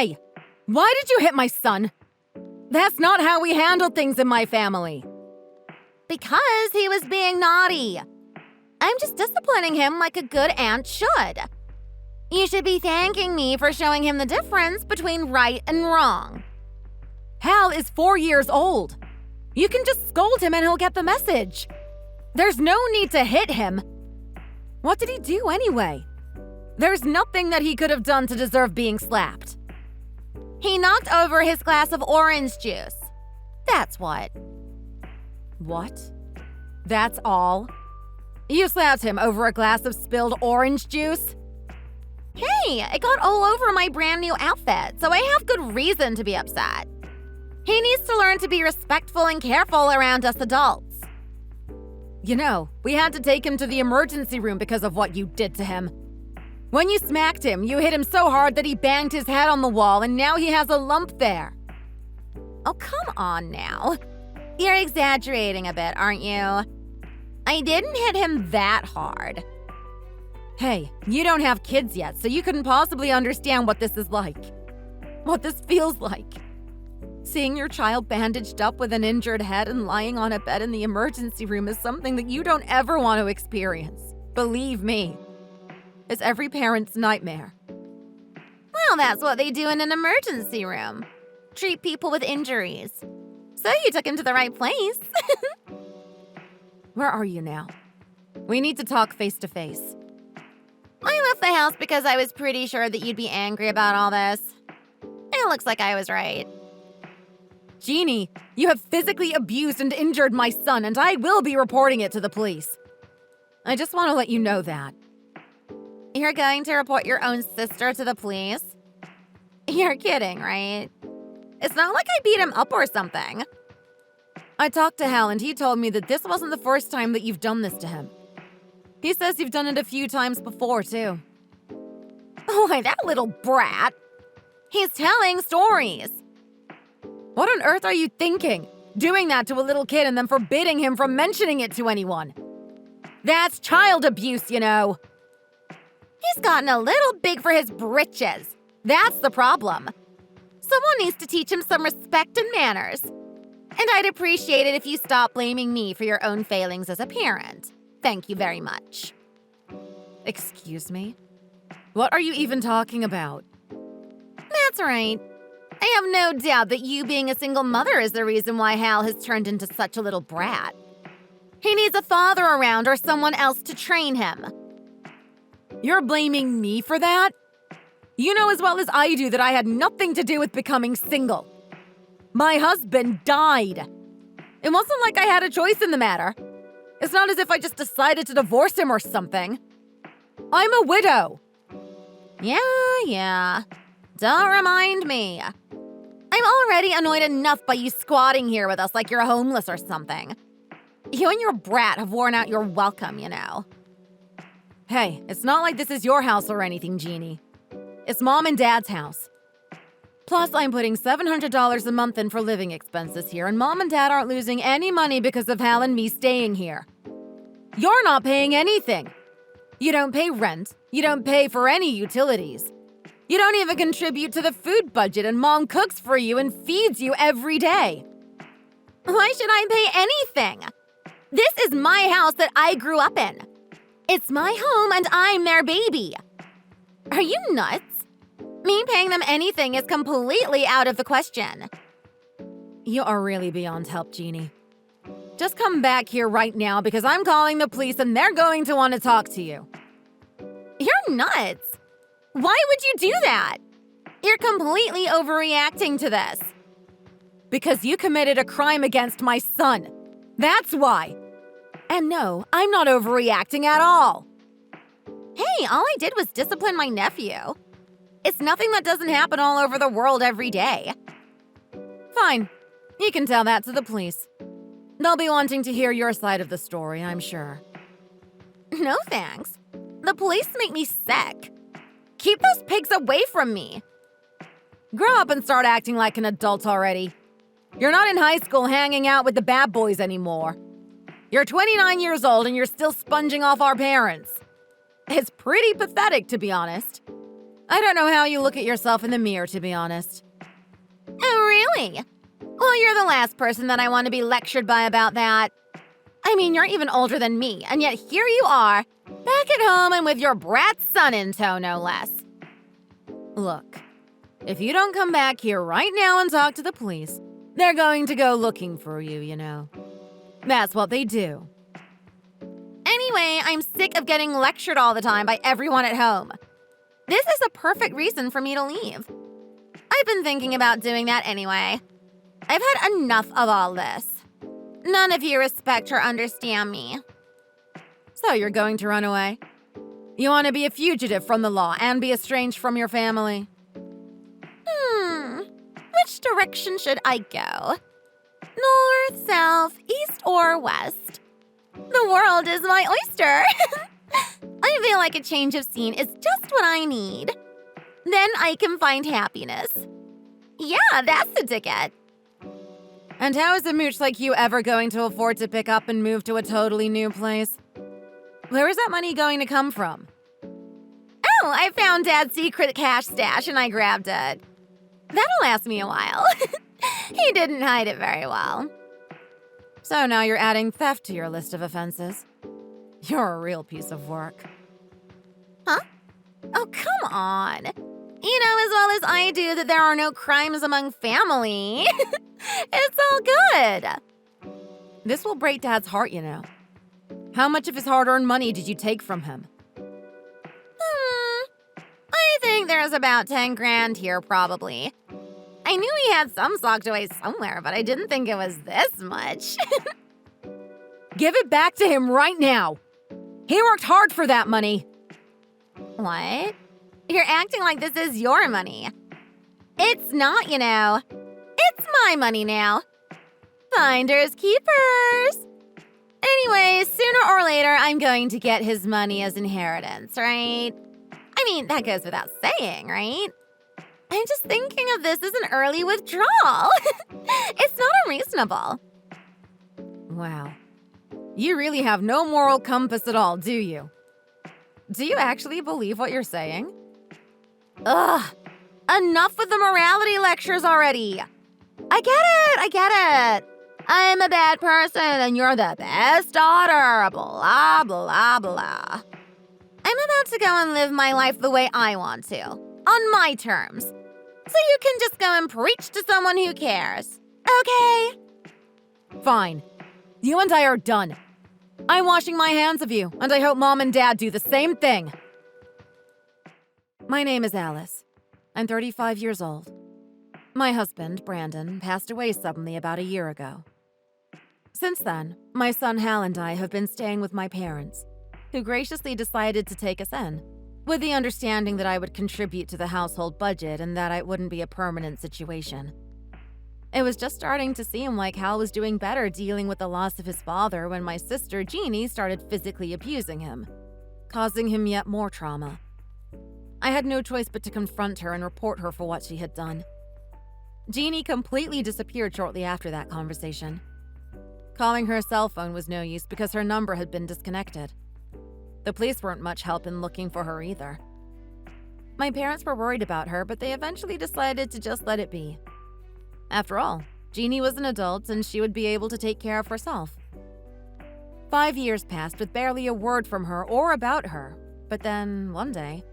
Hey! Why did you hit my son? That's not how we handle things in my family. Because he was being naughty. I'm just disciplining him like a good aunt should. You should be thanking me for showing him the difference between right and wrong. Hal is 4 years old. You can just scold him and he'll get the message. There's no need to hit him. What did he do anyway? There's nothing that he could have done to deserve being slapped. He knocked over his glass of orange juice. That's what. What? That's all? You slapped him over a glass of spilled orange juice? Hey, it got all over my brand new outfit, so I have good reason to be upset. He needs to learn to be respectful and careful around us adults. You know, we had to take him to the emergency room because of what you did to him. When you smacked him, you hit him so hard that he banged his head on the wall and now he has a lump there. Oh, come on now. You're exaggerating a bit, aren't you? I didn't hit him that hard. Hey, you don't have kids yet, so you couldn't possibly understand what this is like. What this feels like. Seeing your child bandaged up with an injured head and lying on a bed in the emergency room is something that you don't ever want to experience. Believe me. It's every parent's nightmare. Well, that's what they do in an emergency room. Treat people with injuries. So you took him to the right place. Where are you now? We need to talk face to face. I left the house because I was pretty sure that you'd be angry about all this. It looks like I was right. Jeannie, you have physically abused and injured my son, and I will be reporting it to the police. I just want to let you know that. You're going to report your own sister to the police? You're kidding, right? It's not like I beat him up or something. I talked to Hal, and he told me that this wasn't the first time that you've done this to him. He says you've done it a few times before, too. Why, that little brat. He's telling stories. What on earth are you thinking? Doing that to a little kid and then forbidding him from mentioning it to anyone. That's child abuse, you know. He's gotten a little big for his britches. That's the problem. Someone needs to teach him some respect and manners. And I'd appreciate it if you stop blaming me for your own failings as a parent. Thank you very much. Excuse me? What are you even talking about? That's right. I have no doubt that you being a single mother is the reason why Hal has turned into such a little brat. He needs a father around or someone else to train him. You're blaming me for that? You know as well as I do that I had nothing to do with becoming single. My husband died. It wasn't like I had a choice in the matter. It's not as if I just decided to divorce him or something. I'm a widow. Yeah. Don't remind me. I'm already annoyed enough by you squatting here with us like you're homeless or something. You and your brat have worn out your welcome, you know. Hey, it's not like this is your house or anything, Jeannie. It's Mom and Dad's house. Plus, I'm putting $700 a month in for living expenses here, and Mom and Dad aren't losing any money because of Hal and me staying here. You're not paying anything. You don't pay rent. You don't pay for any utilities. You don't even contribute to the food budget, and Mom cooks for you and feeds you every day. Why should I pay anything? This is my house that I grew up in. It's my home and I'm their baby. Are you nuts? Me paying them anything is completely out of the question. You are really beyond help, Jeannie. Just come back here right now because I'm calling the police and they're going to want to talk to you. You're nuts. Why would you do that? You're completely overreacting to this. Because you committed a crime against my son. That's why. And no, I'm not overreacting at all. Hey, all I did was discipline my nephew. It's nothing that doesn't happen all over the world every day. Fine. You can tell that to the police. They'll be wanting to hear your side of the story, I'm sure. No thanks. The police make me sick. Keep those pigs away from me. Grow up and start acting like an adult already. You're not in high school hanging out with the bad boys anymore. You're 29 years old and you're still sponging off our parents. It's pretty pathetic, to be honest. I don't know how you look at yourself in the mirror, to be honest. Oh, really? Well, you're the last person that I want to be lectured by about that. I mean, you're even older than me, and yet here you are, back at home and with your brat son in tow, no less. Look, if you don't come back here right now and talk to the police, they're going to go looking for you, you know. That's what they do. Anyway, I'm sick of getting lectured all the time by everyone at home. This is a perfect reason for me to leave. I've been thinking about doing that anyway. I've had enough of all this. None of you respect or understand me. So you're going to run away? You want to be a fugitive from the law and be estranged from your family? Which direction should I go? North, south, east, or west? The world is my oyster. I feel like a change of scene is just what I need. Then I can find happiness. Yeah, that's the ticket. And how is a mooch like you ever going to afford to pick up and move to a totally new place? Where is that money going to come from? Oh, I found Dad's secret cash stash and I grabbed it. That'll last me a while. He didn't hide it very well. So now you're adding theft to your list of offenses. You're a real piece of work. Huh? Oh, come on. You know as well as I do that there are no crimes among family. It's all good. This will break Dad's heart, you know. How much of his hard-earned money did you take from him? I think there's about 10 grand here, probably. I knew he had some socked away somewhere, but I didn't think it was this much. Give it back to him right now. He worked hard for that money. What? You're acting like this is your money. It's not, you know. It's my money now. Finders keepers. Anyways, sooner or later, I'm going to get his money as inheritance, right? I mean, that goes without saying, right? I'm just thinking of this as an early withdrawal. It's not unreasonable. Wow. You really have no moral compass at all, do you? Do you actually believe what you're saying? Ugh. Enough with the morality lectures already. I get it. I'm a bad person and you're the best daughter, blah, blah, blah. I'm about to go and live my life the way I want to, on my terms. So you can just go and preach to someone who cares, okay? Fine. You and I are done. I'm washing my hands of you, and I hope Mom and Dad do the same thing. My name is Alice. I'm 35 years old. My husband, Brandon, passed away suddenly about a year ago. Since then, my son Hal and I have been staying with my parents, who graciously decided to take us in, with the understanding that I would contribute to the household budget and that it wouldn't be a permanent situation. It was just starting to seem like Hal was doing better dealing with the loss of his father when my sister Jeannie started physically abusing him, causing him yet more trauma. I had no choice but to confront her and report her for what she had done. Jeannie completely disappeared shortly after that conversation. Calling her cell phone was no use because her number had been disconnected. The police weren't much help in looking for her either. My parents were worried about her, but they eventually decided to just let it be. After all, Jeannie was an adult and she would be able to take care of herself. 5 years passed with barely a word from her or about her, but then, one day,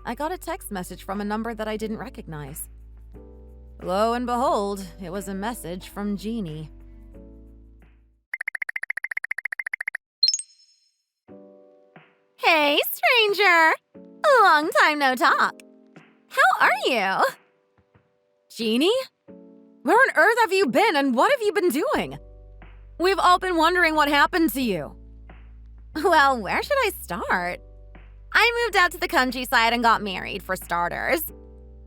I got a text message from a number that I didn't recognize. Lo and behold, it was a message from Jeannie. Hey, stranger. Long time no talk. How are you? Jeannie? Where on earth have you been and what have you been doing? We've all been wondering what happened to you. Well, where should I start? I moved out to the countryside and got married, for starters.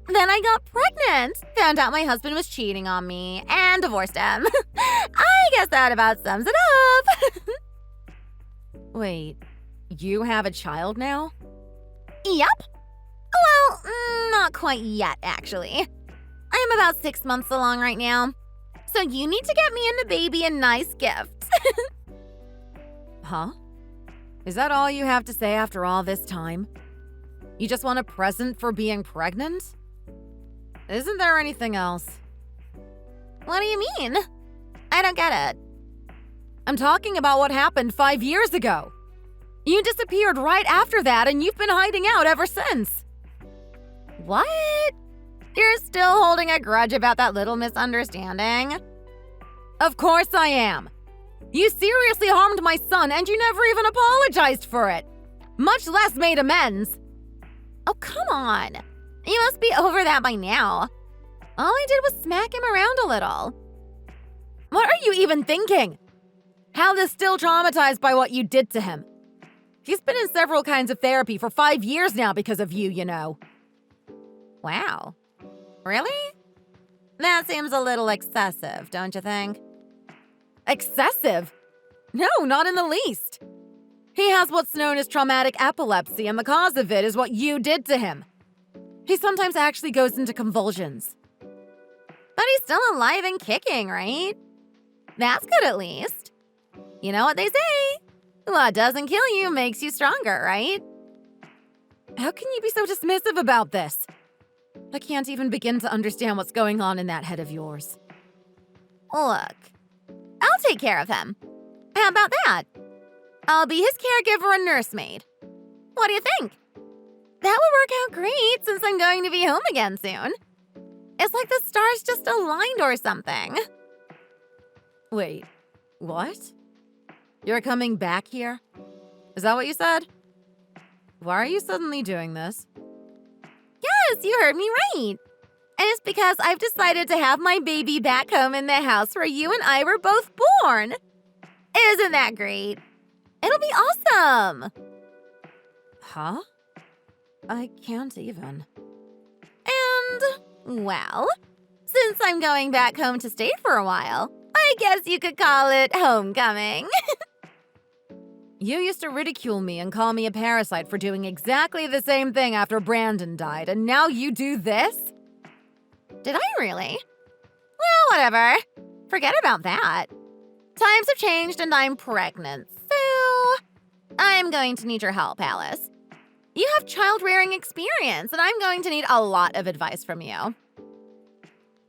Then I got pregnant, found out my husband was cheating on me, and divorced him. I guess that about sums it up. Wait, you have a child now? Yep. Well, not quite yet, actually. I'm about 6 months along right now. So you need to get me and the baby a nice gift. Huh? Is that all you have to say after all this time? You just want a present for being pregnant? Isn't there anything else? What do you mean? I don't get it. I'm talking about what happened 5 years ago. You disappeared right after that, and you've been hiding out ever since. What? You're still holding a grudge about that little misunderstanding? Of course I am. You seriously harmed my son, and you never even apologized for it, much less made amends. Oh, come on. You must be over that by now. All I did was smack him around a little. What are you even thinking? Hal is still traumatized by what you did to him. He's been in several kinds of therapy for 5 years now because of you, you know. Wow. Really? That seems a little excessive, don't you think? Excessive? No, not in the least. He has what's known as traumatic epilepsy, and the cause of it is what you did to him. He sometimes actually goes into convulsions. But he's still alive and kicking, right? That's good at least. You know what they say? What doesn't kill you makes you stronger, right? How can you be so dismissive about this? I can't even begin to understand what's going on in that head of yours. Look, I'll take care of him. How about that? I'll be his caregiver and nursemaid. What do you think? That would work out great since I'm going to be home again soon. It's like the stars just aligned or something. Wait, what? You're coming back here? Is that what you said? Why are you suddenly doing this? Yes, you heard me right. And it's because I've decided to have my baby back home in the house where you and I were both born. Isn't that great? It'll be awesome. Huh? I can't even. And, well, since I'm going back home to stay for a while, I guess you could call it homecoming. You used to ridicule me and call me a parasite for doing exactly the same thing after Brandon died, and now you do this? Did I really? Well, whatever. Forget about that. Times have changed and I'm pregnant, so I'm going to need your help, Alice. You have child-rearing experience, and I'm going to need a lot of advice from you.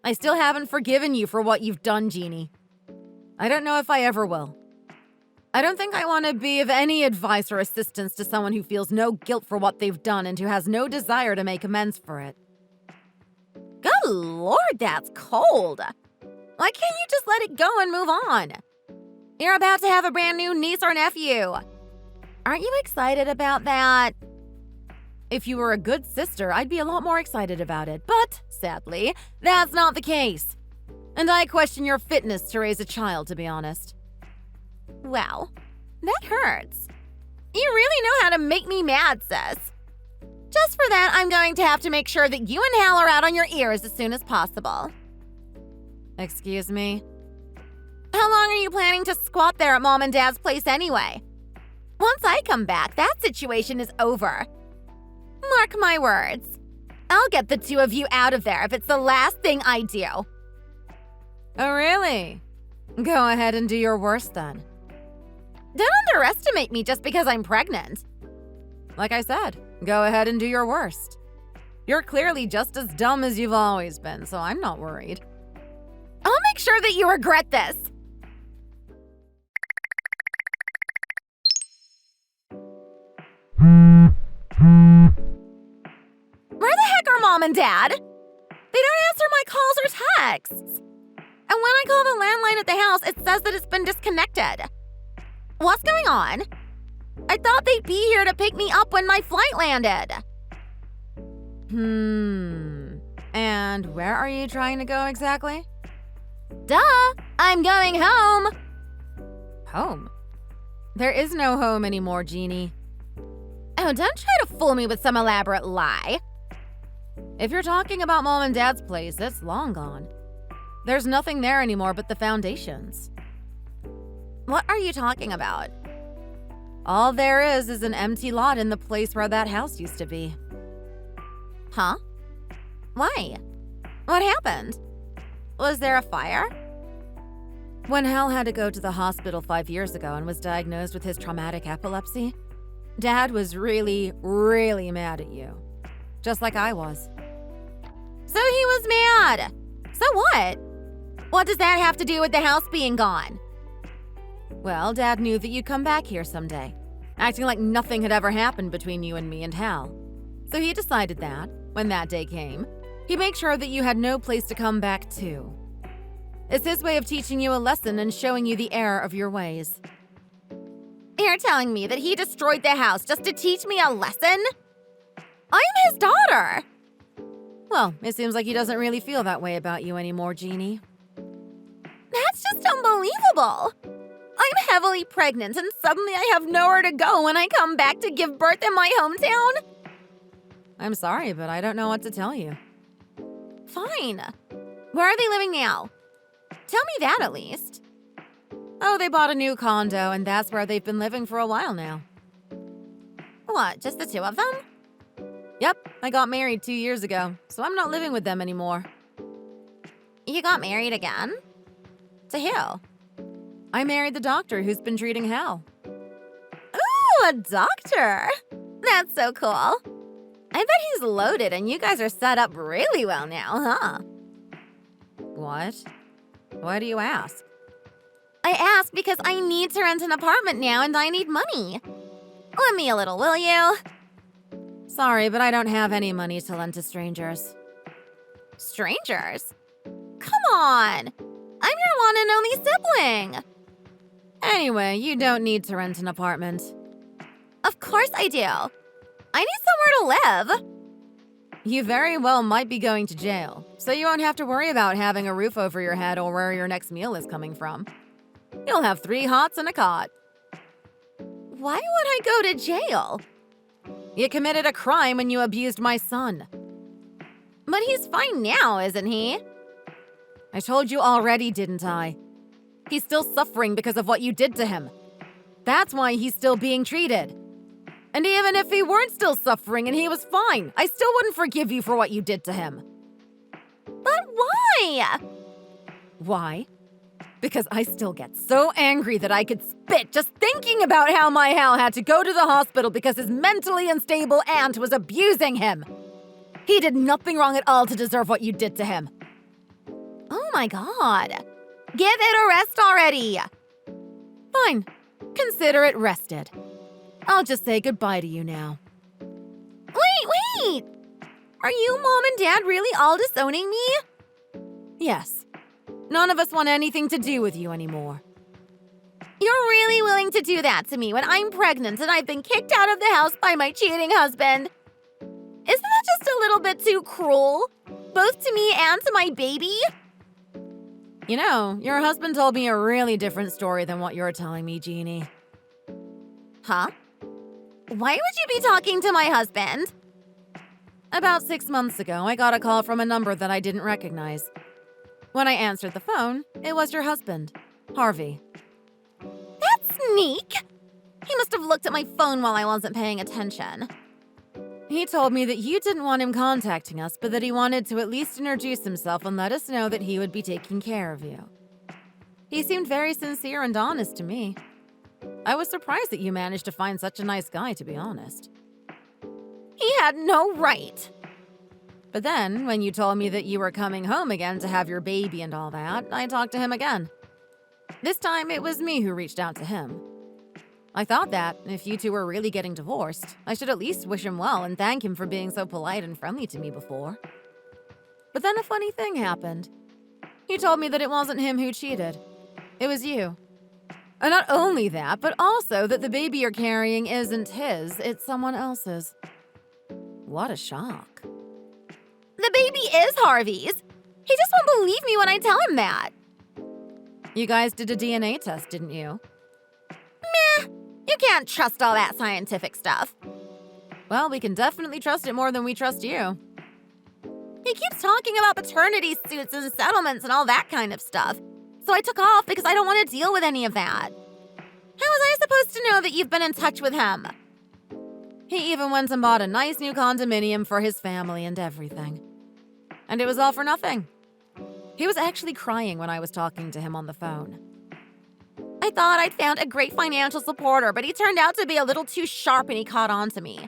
I still haven't forgiven you for what you've done, Jeannie. I don't know if I ever will. I don't think I want to be of any advice or assistance to someone who feels no guilt for what they've done and who has no desire to make amends for it. Good Lord, that's cold. Why can't you just let it go and move on? You're about to have a brand new niece or nephew. Aren't you excited about that? If you were a good sister, I'd be a lot more excited about it. But, sadly, that's not the case. And I question your fitness to raise a child, to be honest. Wow, that hurts. You really know how to make me mad, sis. Just for that, I'm going to have to make sure that you and Hal are out on your ears as soon as possible. Excuse me? How long are you planning to squat there at Mom and Dad's place anyway? Once I come back, that situation is over. Mark my words. I'll get the two of you out of there if it's the last thing I do. Oh, really? Go ahead and do your worst then. Don't underestimate me just because I'm pregnant. Like I said, go ahead and do your worst. You're clearly just as dumb as you've always been, so I'm not worried. I'll make sure that you regret this. Where the heck are Mom and Dad? They don't answer my calls or texts. And when I call the landline at the house, it says that it's been disconnected. What's going on? I thought they'd be here to pick me up when my flight landed. And where are you trying to go exactly? Duh! I'm going home! Home? There is no home anymore, Jeannie. Oh, don't try to fool me with some elaborate lie. If you're talking about Mom and Dad's place, it's long gone. There's nothing there anymore but the foundations. What are you talking about? All there is an empty lot in the place where that house used to be. Huh? Why? What happened? Was there a fire? When Hal had to go to the hospital 5 years ago and was diagnosed with his traumatic epilepsy, Dad was really, really mad at you. Just like I was. So he was mad. So what? What does that have to do with the house being gone? Well, Dad knew that you'd come back here someday, acting like nothing had ever happened between you and me and Hal. So he decided that, when that day came, he'd make sure that you had no place to come back to. It's his way of teaching you a lesson and showing you the error of your ways. You're telling me that he destroyed the house just to teach me a lesson? I'm his daughter! Well, it seems like he doesn't really feel that way about you anymore, Jeannie. That's just unbelievable! I'm heavily pregnant and suddenly I have nowhere to go when I come back to give birth in my hometown? I'm sorry, but I don't know what to tell you. Fine. Where are they living now? Tell me that at least. Oh, they bought a new condo, and that's where they've been living for a while now. What, just the two of them? Yep, I got married 2 years ago, so I'm not living with them anymore. You got married again? To who? I married the doctor who's been treating Hal. Ooh, a doctor! That's so cool. I bet he's loaded and you guys are set up really well now, huh? What? Why do you ask? I ask because I need to rent an apartment now and I need money. Lend me a little, will you? Sorry, but I don't have any money to lend to strangers. Strangers? Come on! I'm your one and only sibling! Anyway, you don't need to rent an apartment. Of course I do. I need somewhere to live. You very well might be going to jail, so you won't have to worry about having a roof over your head or where your next meal is coming from. You'll have 3 hots and a cot. Why would I go to jail? You committed a crime when you abused my son. But he's fine now, isn't he? I told you already, didn't I? He's still suffering because of what you did to him. That's why he's still being treated. And even if he weren't still suffering and he was fine, I still wouldn't forgive you for what you did to him. But why? Why? Because I still get so angry that I could spit just thinking about how my Hal had to go to the hospital because his mentally unstable aunt was abusing him. He did nothing wrong at all to deserve what you did to him. Oh my god. Give it a rest already. Fine. Consider it rested. I'll just say goodbye to you now. Wait! Are you, Mom and Dad, really all disowning me? Yes. None of us want anything to do with you anymore. You're really willing to do that to me when I'm pregnant and I've been kicked out of the house by my cheating husband? Isn't that just a little bit too cruel? Both to me and to my baby? You know, your husband told me a really different story than what you're telling me, Jeannie. Huh? Why would you be talking to my husband? About 6 months ago, I got a call from a number that I didn't recognize. When I answered the phone, it was your husband, Harvey. That's sneak! He must have looked at my phone while I wasn't paying attention. He told me that you didn't want him contacting us, but that he wanted to at least introduce himself and let us know that he would be taking care of you. He seemed very sincere and honest to me. I was surprised that you managed to find such a nice guy, to be honest. He had no right. But then, when you told me that you were coming home again to have your baby and all that, I talked to him again. This time, it was me who reached out to him. I thought that, if you two were really getting divorced, I should at least wish him well and thank him for being so polite and friendly to me before. But then a funny thing happened. He told me that it wasn't him who cheated. It was you. And not only that, but also that the baby you're carrying isn't his, it's someone else's. What a shock. The baby is Harvey's. He just won't believe me when I tell him that. You guys did a DNA test, didn't you? Meh. You can't trust all that scientific stuff. Well, we can definitely trust it more than we trust you. He keeps talking about paternity suits and settlements and all that kind of stuff. So I took off because I don't want to deal with any of that. How was I supposed to know that you've been in touch with him? He even went and bought a nice new condominium for his family and everything. And it was all for nothing. He was actually crying when I was talking to him on the phone. I thought I'd found a great financial supporter, but he turned out to be a little too sharp and he caught on to me.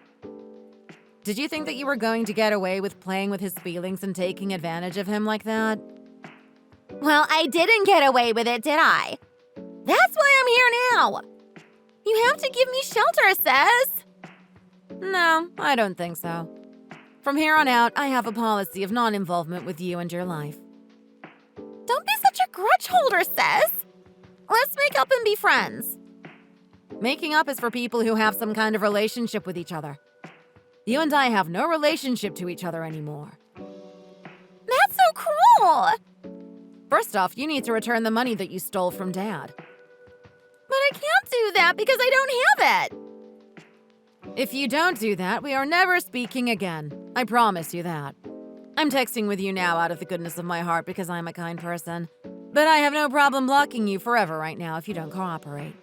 Did you think that you were going to get away with playing with his feelings and taking advantage of him like that? Well, I didn't get away with it, did I? That's why I'm here now. You have to give me shelter, Sis. No, I don't think so. From here on out, I have a policy of non-involvement with you and your life. Don't be such a grudge holder, Sis. Let's make up and be friends. Making up is for people who have some kind of relationship with each other. You and I have no relationship to each other anymore. That's so cruel. First off, you need to return the money that you stole from Dad. But I can't do that because I don't have it. If you don't do that, we are never speaking again. I promise you that. I'm texting with you now out of the goodness of my heart because I'm a kind person. But I have no problem blocking you forever right now if you don't cooperate.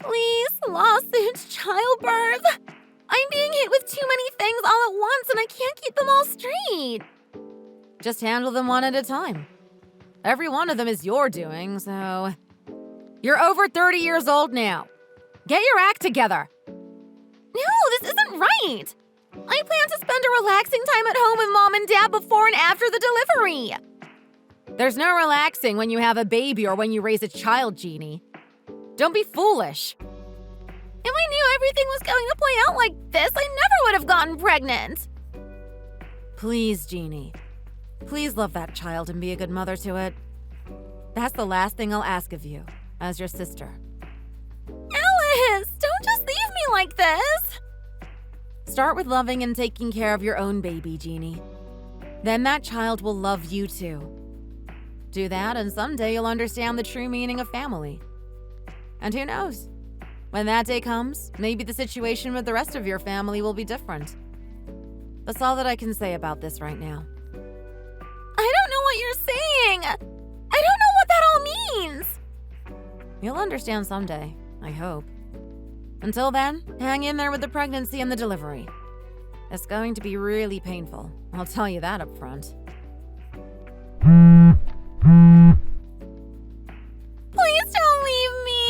Please, lawsuits, childbirth. I'm being hit with too many things all at once and I can't keep them all straight. Just handle them one at a time. Every one of them is your doing, so... You're over 30 years old now. Get your act together. No, this isn't right. I plan to spend a relaxing time at home with Mom and Dad before and after the delivery. There's no relaxing when you have a baby or when you raise a child, Jeannie. Don't be foolish. If I knew everything was going to play out like this, I never would have gotten pregnant. Please, Jeannie. Please love that child and be a good mother to it. That's the last thing I'll ask of you, as your sister. Alice, don't just leave me like this. Start with loving and taking care of your own baby, Jeannie. Then that child will love you too. Do that and someday you'll understand the true meaning of family. And who knows? When that day comes, maybe the situation with the rest of your family will be different. That's all that I can say about this right now. I don't know what you're saying. I don't know what that all means. You'll understand someday, I hope. Until then, hang in there with the pregnancy and the delivery. It's going to be really painful, I'll tell you that up front. Please don't leave me.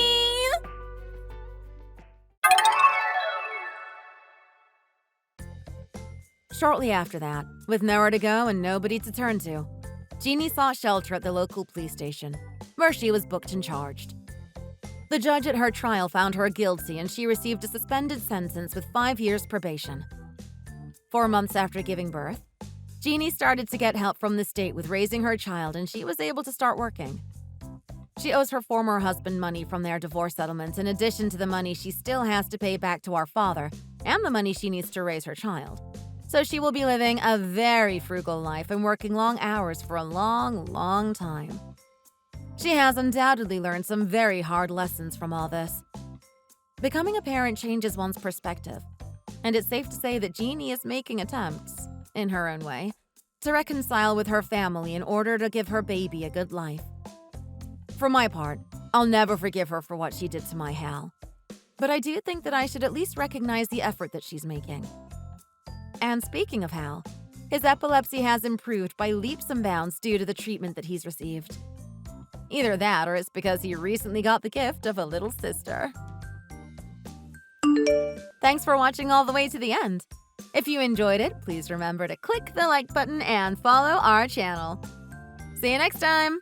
Shortly after that, with nowhere to go and nobody to turn to, Jeannie sought shelter at the local police station, where she was booked and charged. The judge at her trial found her guilty and she received a suspended sentence with 5 years probation. 4 months after giving birth, Jeannie started to get help from the state with raising her child and she was able to start working. She owes her former husband money from their divorce settlement in addition to the money she still has to pay back to our father and the money she needs to raise her child. So she will be living a very frugal life and working long hours for a long, long time. She has undoubtedly learned some very hard lessons from all this. Becoming a parent changes one's perspective, and it's safe to say that Jeannie is making attempts, in her own way, to reconcile with her family in order to give her baby a good life. For my part, I'll never forgive her for what she did to my Hal. But I do think that I should at least recognize the effort that she's making. And speaking of Hal, his epilepsy has improved by leaps and bounds due to the treatment that he's received. Either that or it's because he recently got the gift of a little sister. Thanks for watching all the way to the end. If you enjoyed it, please remember to click the like button and follow our channel. See you next time!